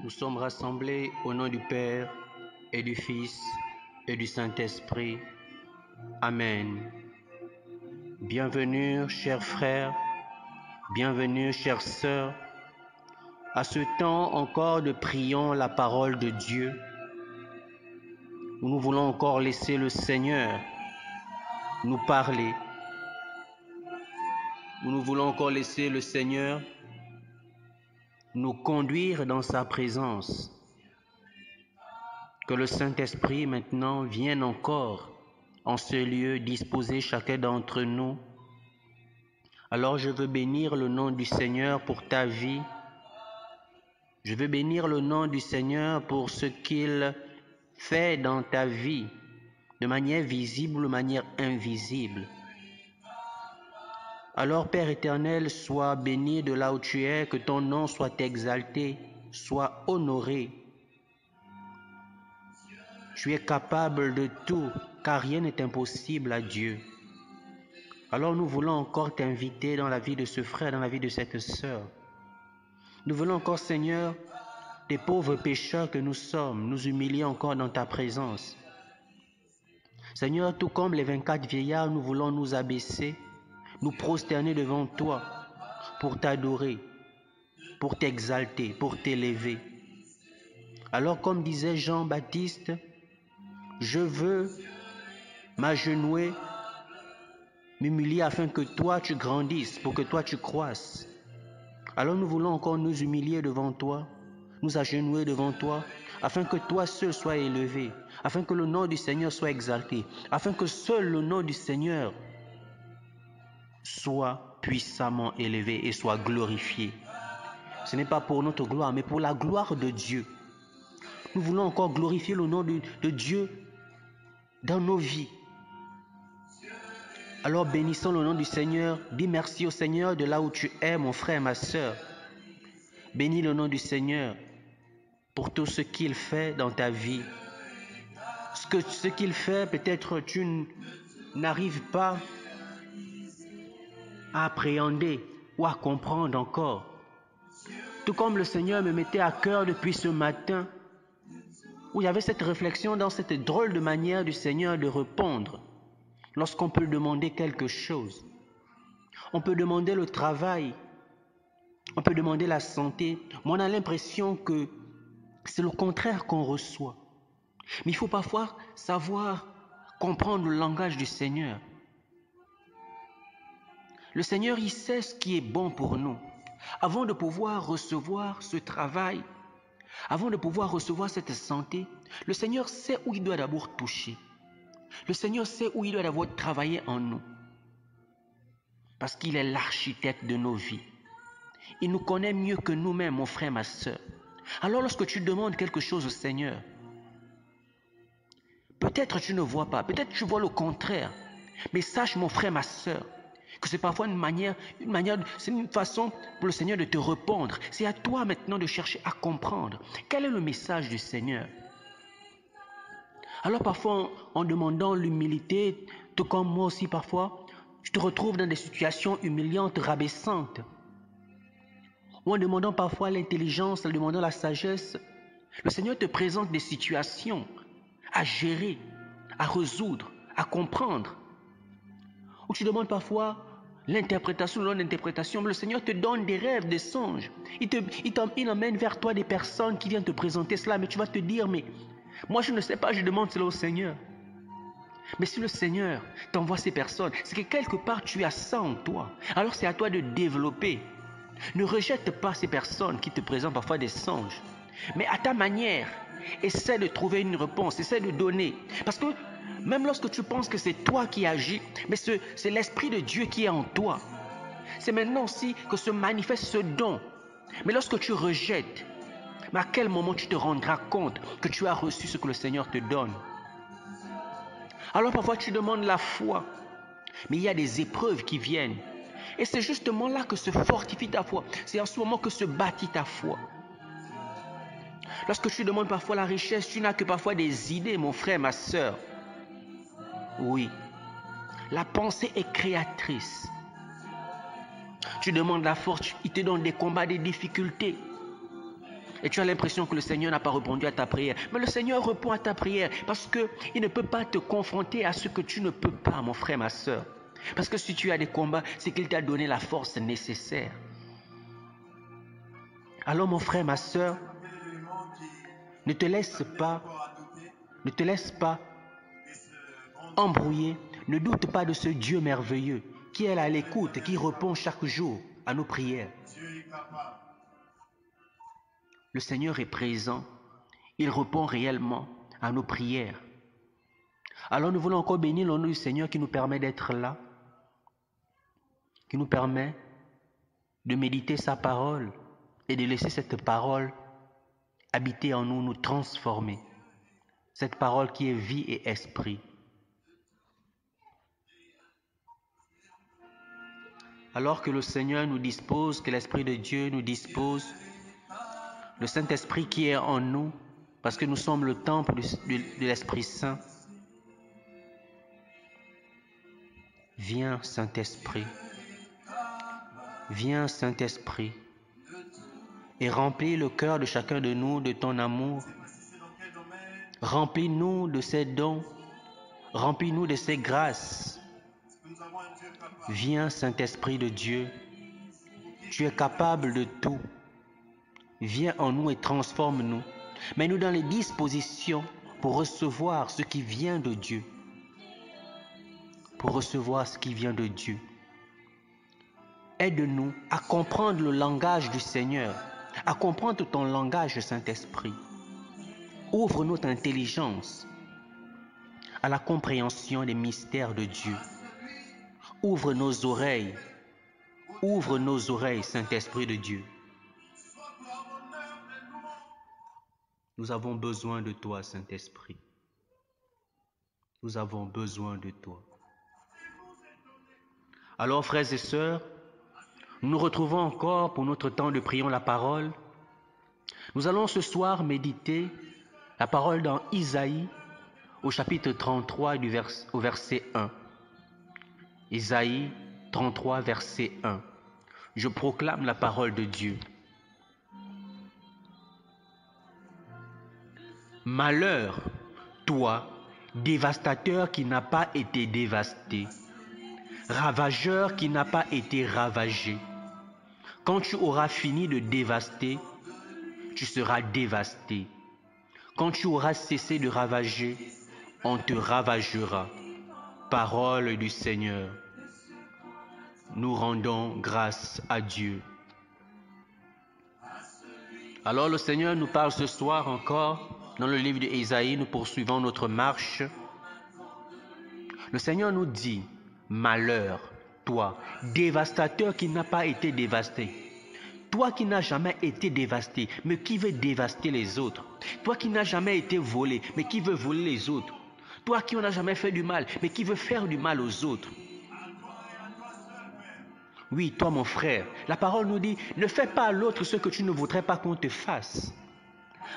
Nous sommes rassemblés au nom du Père et du Fils et du Saint-Esprit. Amen. Bienvenue, chers frères, bienvenue, chères sœurs, à ce temps encore de prions la parole de Dieu, où nous voulons encore laisser le Seigneur nous parler, où nous voulons encore laisser le Seigneur nous conduire dans sa présence. Que le Saint-Esprit maintenant vienne encore en ce lieu disposer chacun d'entre nous. Alors je veux bénir le nom du Seigneur pour ta vie. Je veux bénir le nom du Seigneur pour ce qu'il fait dans ta vie, de manière visible ou de manière invisible. Alors Père éternel, sois béni de là où tu es, que ton nom soit exalté, soit honoré. Tu es capable de tout, car rien n'est impossible à Dieu. Alors nous voulons encore t'inviter dans la vie de ce frère, dans la vie de cette sœur. Nous voulons encore, Seigneur, des pauvres pécheurs que nous sommes, nous humilier encore dans ta présence. Seigneur, tout comme les 24 vieillards, nous voulons nous abaisser, nous prosterner devant toi pour t'adorer, pour t'exalter, pour t'élever. Alors comme disait Jean-Baptiste, je veux m'agenouiller, m'humilier afin que toi tu grandisses, pour que toi tu croisses. Alors nous voulons encore nous humilier devant toi, nous agenouiller devant toi, afin que toi seul sois élevé, afin que le nom du Seigneur soit exalté, afin que seul le nom du Seigneur soit puissamment élevé et soit glorifié. Ce n'est pas pour notre gloire, mais pour la gloire de Dieu. Nous voulons encore glorifier le nom de Dieu dans nos vies. Alors bénissons le nom du Seigneur. Dis merci au Seigneur de là où tu es, mon frère, ma sœur. Bénis le nom du Seigneur pour tout ce qu'il fait dans ta vie. Ce qu'il fait, peut-être tu n'arrives pas à appréhender ou à comprendre encore. Tout comme le Seigneur me mettait à cœur depuis ce matin, où il y avait cette réflexion dans cette drôle de manière du Seigneur de répondre. Lorsqu'on peut demander quelque chose, on peut demander le travail, on peut demander la santé, mais on a l'impression que c'est le contraire qu'on reçoit. Mais il faut parfois savoir comprendre le langage du Seigneur. Le Seigneur, il sait ce qui est bon pour nous. Avant de pouvoir recevoir ce travail, avant de pouvoir recevoir cette santé, le Seigneur sait où il doit d'abord toucher. Le Seigneur sait où il doit d'abord travailler en nous. Parce qu'il est l'architecte de nos vies. Il nous connaît mieux que nous-mêmes, mon frère, ma sœur. Alors lorsque tu demandes quelque chose au Seigneur, peut-être tu ne vois pas, peut-être tu vois le contraire. Mais sache, mon frère, ma sœur, que c'est parfois c'est une façon pour le Seigneur de te répondre. C'est à toi maintenant de chercher à comprendre. Quel est le message du Seigneur? Alors parfois, en demandant l'humilité, tout comme moi aussi parfois, je te retrouve dans des situations humiliantes, rabaissantes. Ou en demandant parfois l'intelligence, en demandant la sagesse, le Seigneur te présente des situations à gérer, à résoudre, à comprendre. Ou tu demandes parfois l'interprétation, non-interprétation, mais le Seigneur te donne des rêves, des songes. Il emmène vers toi des personnes qui viennent te présenter cela, mais tu vas te dire, mais moi je ne sais pas, je demande cela au Seigneur. Mais si le Seigneur t'envoie ces personnes, c'est que quelque part tu as ça en toi. Alors c'est à toi de développer. Ne rejette pas ces personnes qui te présentent parfois des songes. Mais à ta manière, essaie de trouver une réponse, essaie de donner. Parce que même lorsque tu penses que c'est toi qui agis, mais c'est l'Esprit de Dieu qui est en toi. C'est maintenant aussi que se manifeste ce don. Mais lorsque tu rejettes, mais à quel moment tu te rendras compte que tu as reçu ce que le Seigneur te donne? Alors parfois tu demandes la foi, mais il y a des épreuves qui viennent. Et c'est justement là que se fortifie ta foi. C'est en ce moment que se bâtit ta foi. Lorsque tu demandes parfois la richesse, tu n'as que parfois des idées, mon frère, ma sœur. Oui, la pensée est créatrice. Tu demandes la force, il te donne des combats, des difficultés. Et tu as l'impression que le Seigneur n'a pas répondu à ta prière. Mais le Seigneur répond à ta prière parce qu'il ne peut pas te confronter à ce que tu ne peux pas, mon frère, ma soeur. Parce que si tu as des combats, c'est qu'il t'a donné la force nécessaire. Alors mon frère, ma soeur, ne te laisse pas embrouiller. Ne doute pas de ce Dieu merveilleux qui est à l'écoute, qui répond chaque jour à nos prières. Le Seigneur est présent. Il répond réellement à nos prières. Alors nous voulons encore bénir le nom du Seigneur qui nous permet d'être là, qui nous permet de méditer sa parole et de laisser cette parole habiter en nous, nous transformer. Cette parole qui est vie et esprit. Alors que le Seigneur nous dispose, que l'Esprit de Dieu nous dispose, le Saint-Esprit qui est en nous, parce que nous sommes le temple de l'Esprit Saint. Viens, Saint-Esprit. Viens, Saint-Esprit, et remplis le cœur de chacun de nous de ton amour. Remplis-nous de ces dons. Remplis-nous de ces grâces. Viens, Saint-Esprit de Dieu. Tu es capable de tout. Viens en nous et transforme-nous. Mets-nous dans les dispositions pour recevoir ce qui vient de Dieu. Pour recevoir ce qui vient de Dieu. Aide-nous à comprendre le langage du Seigneur, à comprendre ton langage, Saint-Esprit. Ouvre notre intelligence à la compréhension des mystères de Dieu. Ouvre nos oreilles, Saint-Esprit de Dieu. Nous avons besoin de toi, Saint-Esprit. Nous avons besoin de toi. Alors, frères et sœurs, nous nous retrouvons encore pour notre temps de prions la parole. Nous allons ce soir méditer la parole dans Isaïe, au chapitre 33, au verset 1. Isaïe 33, verset 1. Je proclame la parole de Dieu. Malheur, toi, dévastateur qui n'a pas été dévasté, ravageur qui n'a pas été ravagé. Quand tu auras fini de dévaster, tu seras dévasté. Quand tu auras cessé de ravager, on te ravagera. Parole du Seigneur. Nous rendons grâce à Dieu. Alors le Seigneur nous parle ce soir encore, dans le livre d'Ésaïe, nous poursuivons notre marche. Le Seigneur nous dit, malheur, toi, dévastateur qui n'a pas été dévasté. Toi qui n'as jamais été dévasté, mais qui veut dévaster les autres. Toi qui n'as jamais été volé, mais qui veut voler les autres. Toi qui n'a jamais fait du mal, mais qui veut faire du mal aux autres. Oui, toi mon frère, la parole nous dit, ne fais pas à l'autre ce que tu ne voudrais pas qu'on te fasse.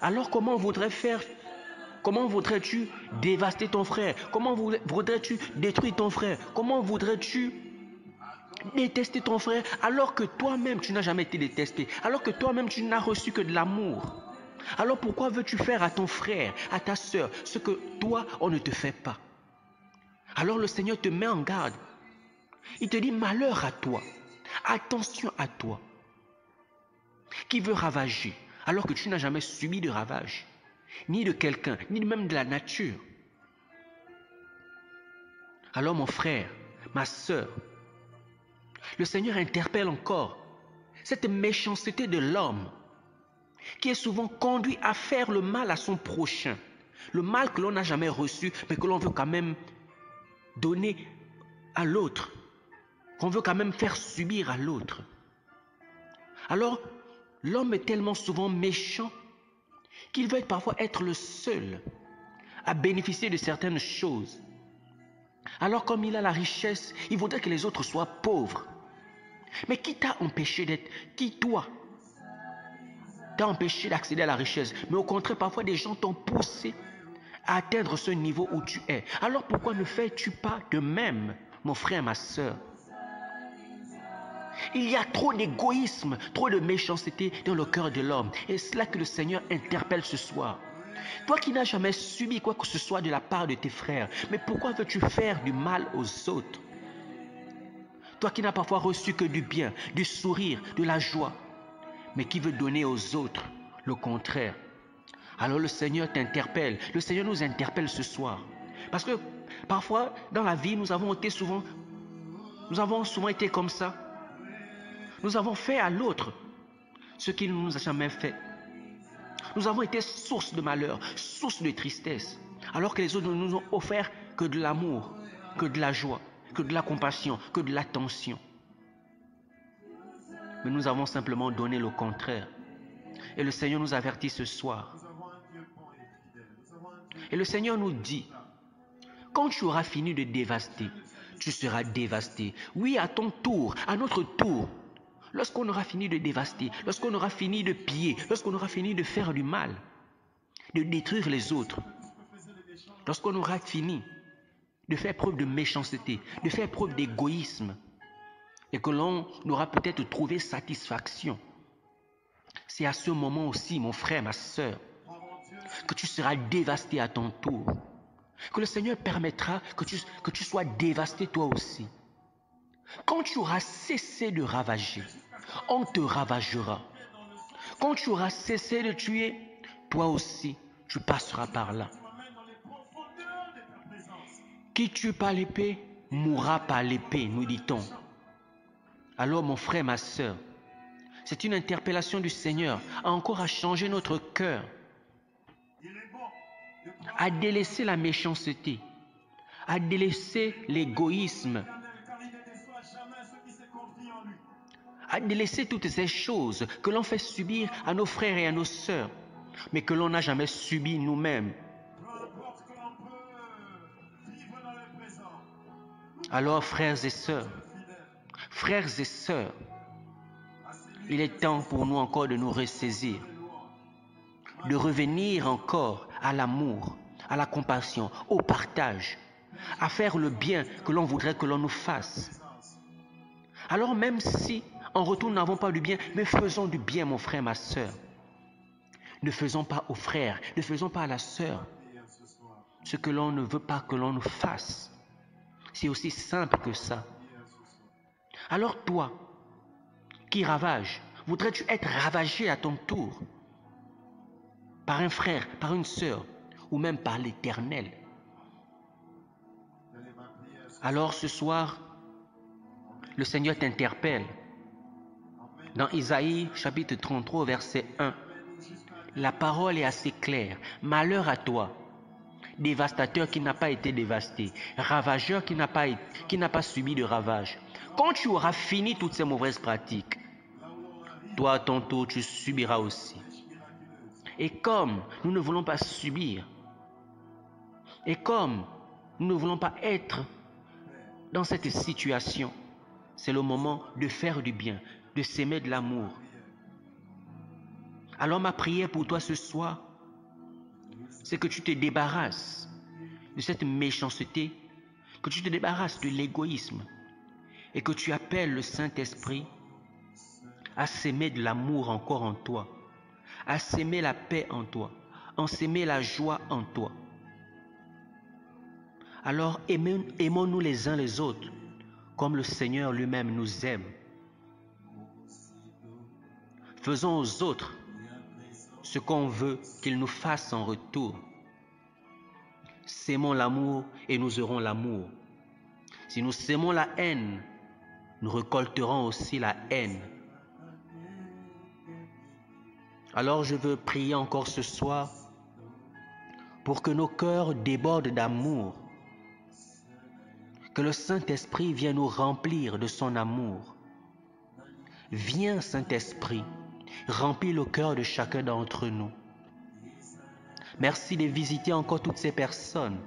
Alors comment voudrais-tu dévaster ton frère? Comment voudrais-tu détruire ton frère? Comment voudrais-tu détester ton frère alors que toi-même tu n'as jamais été détesté, alors que toi-même tu n'as reçu que de l'amour? Alors pourquoi veux-tu faire à ton frère, à ta soeur, ce que toi on ne te fait pas? Alors le Seigneur te met en garde. Il te dit malheur à toi, attention à toi, qui veut ravager alors que tu n'as jamais subi de ravage, ni de quelqu'un, ni même de la nature. Alors mon frère, ma soeur, le Seigneur interpelle encore cette méchanceté de l'homme qui est souvent conduit à faire le mal à son prochain. Le mal que l'on n'a jamais reçu, mais que l'on veut quand même donner à l'autre, qu'on veut quand même faire subir à l'autre. Alors, l'homme est tellement souvent méchant qu'il veut parfois être le seul à bénéficier de certaines choses. Alors comme il a la richesse, il voudrait que les autres soient pauvres. Mais qui t'a empêché d'être, qui toi, t'a empêché d'accéder à la richesse? Mais au contraire, parfois des gens t'ont poussé à atteindre ce niveau où tu es. Alors pourquoi ne fais-tu pas de même, mon frère, ma soeur? Il y a trop d'égoïsme, trop de méchanceté dans le cœur de l'homme. Et c'est là que le Seigneur interpelle ce soir. Toi qui n'as jamais subi quoi que ce soit de la part de tes frères, mais pourquoi veux-tu faire du mal aux autres? Toi qui n'as parfois reçu que du bien, du sourire, de la joie, mais qui veut donner aux autres le contraire. Alors le Seigneur t'interpelle, le Seigneur nous interpelle ce soir. Parce que parfois dans la vie, nous avons souvent été comme ça. Nous avons fait à l'autre ce qu'il ne nous a jamais fait. Nous avons été source de malheur, source de tristesse, alors que les autres ne nous ont offert que de l'amour, que de la joie, que de la compassion, que de l'attention. Mais nous avons simplement donné le contraire. Et le Seigneur nous avertit ce soir. Et le Seigneur nous dit, quand tu auras fini de dévaster, tu seras dévasté. Oui, à ton tour, à notre tour. Lorsqu'on aura fini de dévaster, lorsqu'on aura fini de piller, lorsqu'on aura fini de faire du mal, de détruire les autres, lorsqu'on aura fini de faire preuve de méchanceté, de faire preuve d'égoïsme, et que l'on aura peut-être trouvé satisfaction, c'est à ce moment aussi, mon frère, ma soeur, que tu seras dévasté à ton tour. Que le Seigneur permettra que tu sois dévasté toi aussi. Quand tu auras cessé de ravager, on te ravagera. Quand tu auras cessé de tuer, toi aussi, tu passeras par là. Qui tue par l'épée, mourra par l'épée, nous dit-on. Alors mon frère, ma soeur, c'est une interpellation du Seigneur encore à changer notre cœur, à délaisser la méchanceté, à délaisser l'égoïsme, à délaisser toutes ces choses que l'on fait subir à nos frères et à nos sœurs, mais que l'on n'a jamais subi nous-mêmes. Alors, frères et sœurs, il est temps pour nous encore de nous ressaisir, de revenir encore à l'amour, à la compassion, au partage, à faire le bien que l'on voudrait que l'on nous fasse. Alors même si en retour nous n'avons pas du bien, mais faisons du bien, mon frère, ma sœur. Ne faisons pas aux frères, ne faisons pas à la sœur ce que l'on ne veut pas que l'on nous fasse. C'est aussi simple que ça. Alors toi, qui ravage, voudrais-tu être ravagé à ton tour par un frère, par une sœur, ou même par l'Éternel? Alors ce soir, le Seigneur t'interpelle. Dans Isaïe chapitre 33, verset 1, la parole est assez claire. Malheur à toi, dévastateur qui n'a pas été dévasté, ravageur qui n'a pas subi de ravage. Quand tu auras fini toutes ces mauvaises pratiques, toi à ton tour, tu subiras aussi. Et comme nous ne voulons pas subir, et comme nous ne voulons pas être dans cette situation, c'est le moment de faire du bien, de s'aimer de l'amour. Alors ma prière pour toi ce soir, c'est que tu te débarrasses de cette méchanceté, que tu te débarrasses de l'égoïsme et que tu appelles le Saint-Esprit à s'aimer de l'amour encore en toi, à s'aimer la paix en toi, à s'aimer la joie en toi. Alors aimons-nous les uns les autres comme le Seigneur lui-même nous aime. Faisons aux autres ce qu'on veut qu'ils nous fassent en retour. S'aimons l'amour et nous aurons l'amour. Si nous sèmons la haine, nous récolterons aussi la haine. Alors je veux prier encore ce soir pour que nos cœurs débordent d'amour, que le Saint-Esprit vienne nous remplir de son amour. Viens, Saint-Esprit, remplis le cœur de chacun d'entre nous. Merci de visiter encore toutes ces personnes,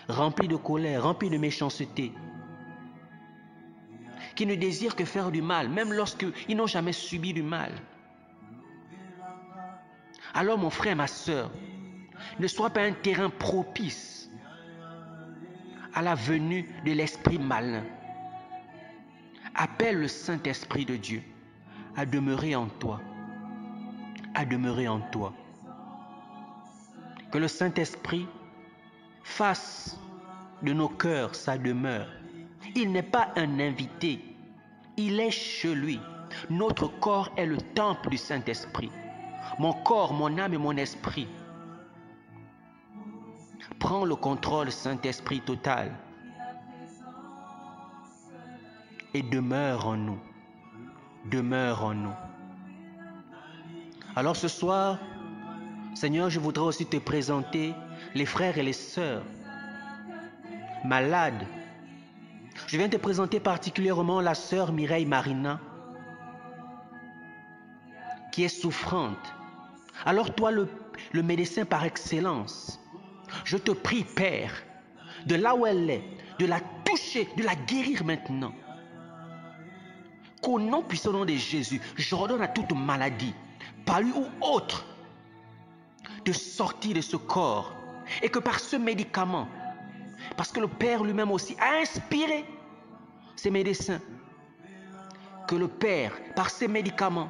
remplies de colère, remplies de méchanceté, qui ne désirent que faire du mal, même lorsqu'ils n'ont jamais subi du mal. Alors mon frère, ma sœur, ne sois pas un terrain propice à la venue de l'esprit malin, Appelle le Saint-Esprit de Dieu à demeurer en toi. À demeurer en toi. Que le Saint-Esprit fasse de nos cœurs sa demeure. Il n'est pas un invité, il est chez lui. Notre corps est le temple du Saint-Esprit. Mon corps, mon âme et mon esprit. Prends le contrôle, Saint-Esprit total. Et demeure en nous. Demeure en nous. Alors ce soir, Seigneur, je voudrais aussi te présenter les frères et les sœurs malades. Je viens te présenter particulièrement la sœur Mireille Marina, qui est souffrante. Alors toi, le médecin par excellence, je te prie, Père, de là où elle est, de la toucher, de la guérir maintenant. Qu'au nom puissant de Jésus, j'ordonne à toute maladie, par lui ou autre, de sortir de ce corps. Et que par ce médicament, parce que le Père lui-même aussi a inspiré ces médecins, que le Père, par ces médicaments,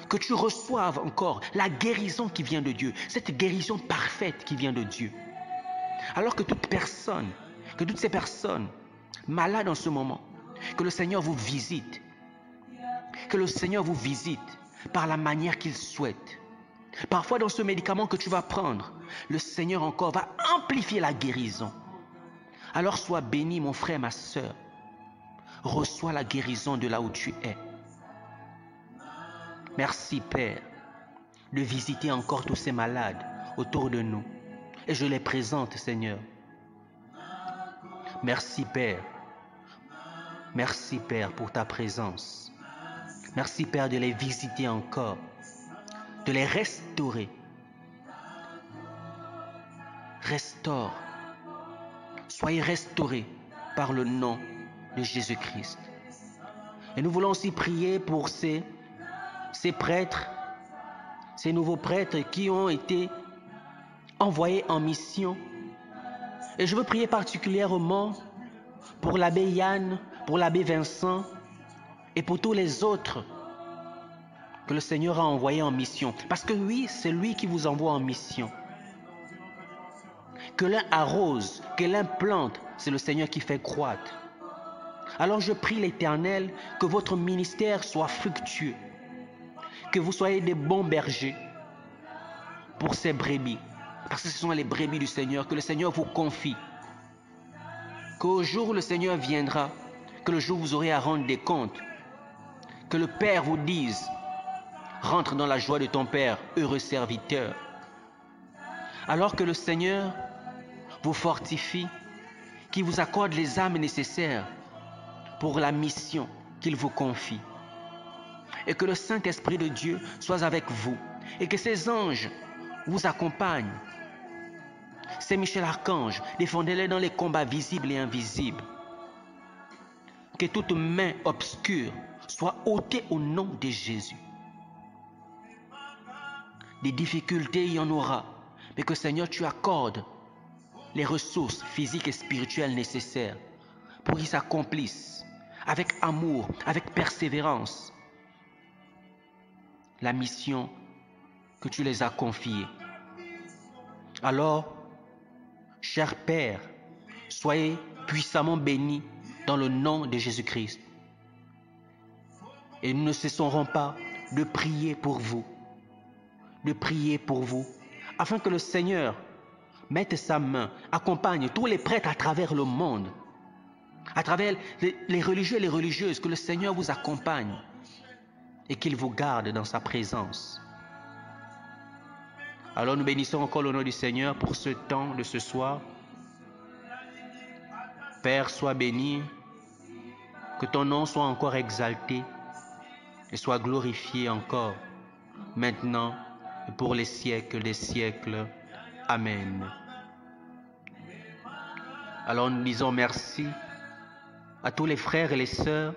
que tu reçoives encore la guérison qui vient de Dieu, cette guérison parfaite qui vient de Dieu. Alors que toutes ces personnes malades en ce moment, que le Seigneur vous visite, que le Seigneur vous visite par la manière qu'il souhaite. Parfois dans ce médicament que tu vas prendre, le Seigneur encore va amplifier la guérison. Alors sois béni mon frère, ma sœur. Reçois la guérison de là où tu es. Merci Père de visiter encore tous ces malades autour de nous. Et je les présente, Seigneur. Merci Père. Merci Père pour ta présence. Merci Père de les visiter encore, de les restaurer. Restaure. Soyez restaurés par le nom de Jésus-Christ. Et nous voulons aussi prier pour ces prêtres, ces nouveaux prêtres qui ont été envoyés en mission. Et je veux prier particulièrement pour l'abbé Yann, pour l'abbé Vincent et pour tous les autres que le Seigneur a envoyés en mission. Parce que oui, c'est lui qui vous envoie en mission. Que l'un arrose, que l'un plante, c'est le Seigneur qui fait croître. Alors je prie l'Éternel que votre ministère soit fructueux, que vous soyez des bons bergers pour ces brebis, parce que ce sont les brebis du Seigneur que le Seigneur vous confie. Qu'au jour où le Seigneur viendra, que le jour où vous aurez à rendre des comptes, que le Père vous dise: rentre dans la joie de ton Père, heureux serviteur. Alors que le Seigneur vous fortifie, qu'il vous accorde les âmes nécessaires pour la mission qu'il vous confie. Et que le Saint-Esprit de Dieu soit avec vous et que ses anges vous accompagnent. Saint Michel Archange, défendez-les dans les combats visibles et invisibles. Que toute main obscure soit ôtée au nom de Jésus. Des difficultés, il y en aura, mais que Seigneur, tu accordes les ressources physiques et spirituelles nécessaires pour qu'ils s'accomplissent avec amour, avec persévérance, la mission que tu les as confiée. Alors, cher Père, soyez puissamment bénis dans le nom de Jésus-Christ. Et nous ne cesserons pas de prier pour vous, afin que le Seigneur mette sa main, accompagne tous les prêtres à travers le monde, à travers les religieux et les religieuses, que le Seigneur vous accompagne et qu'il vous garde dans sa présence. Alors nous bénissons encore le nom du Seigneur pour ce temps de ce soir. Père, sois béni, que ton nom soit encore exalté et soit glorifié encore, maintenant et pour les siècles des siècles. Amen. Alors nous disons merci à tous les frères et les sœurs,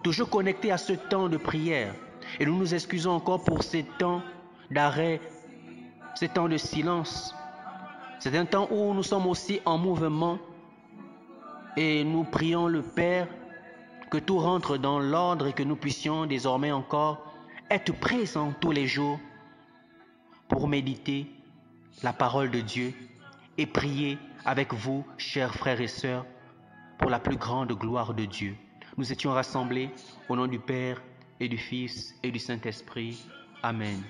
toujours connectés à ce temps de prière. Et nous nous excusons encore pour ces temps d'arrêt, ces temps de silence. C'est un temps où nous sommes aussi en mouvement et nous prions le Père que tout rentre dans l'ordre et que nous puissions désormais encore être présents tous les jours pour méditer la parole de Dieu et prier avec vous, chers frères et sœurs, pour la plus grande gloire de Dieu. Nous étions rassemblés au nom du Père et du Fils et du Saint-Esprit. Amen.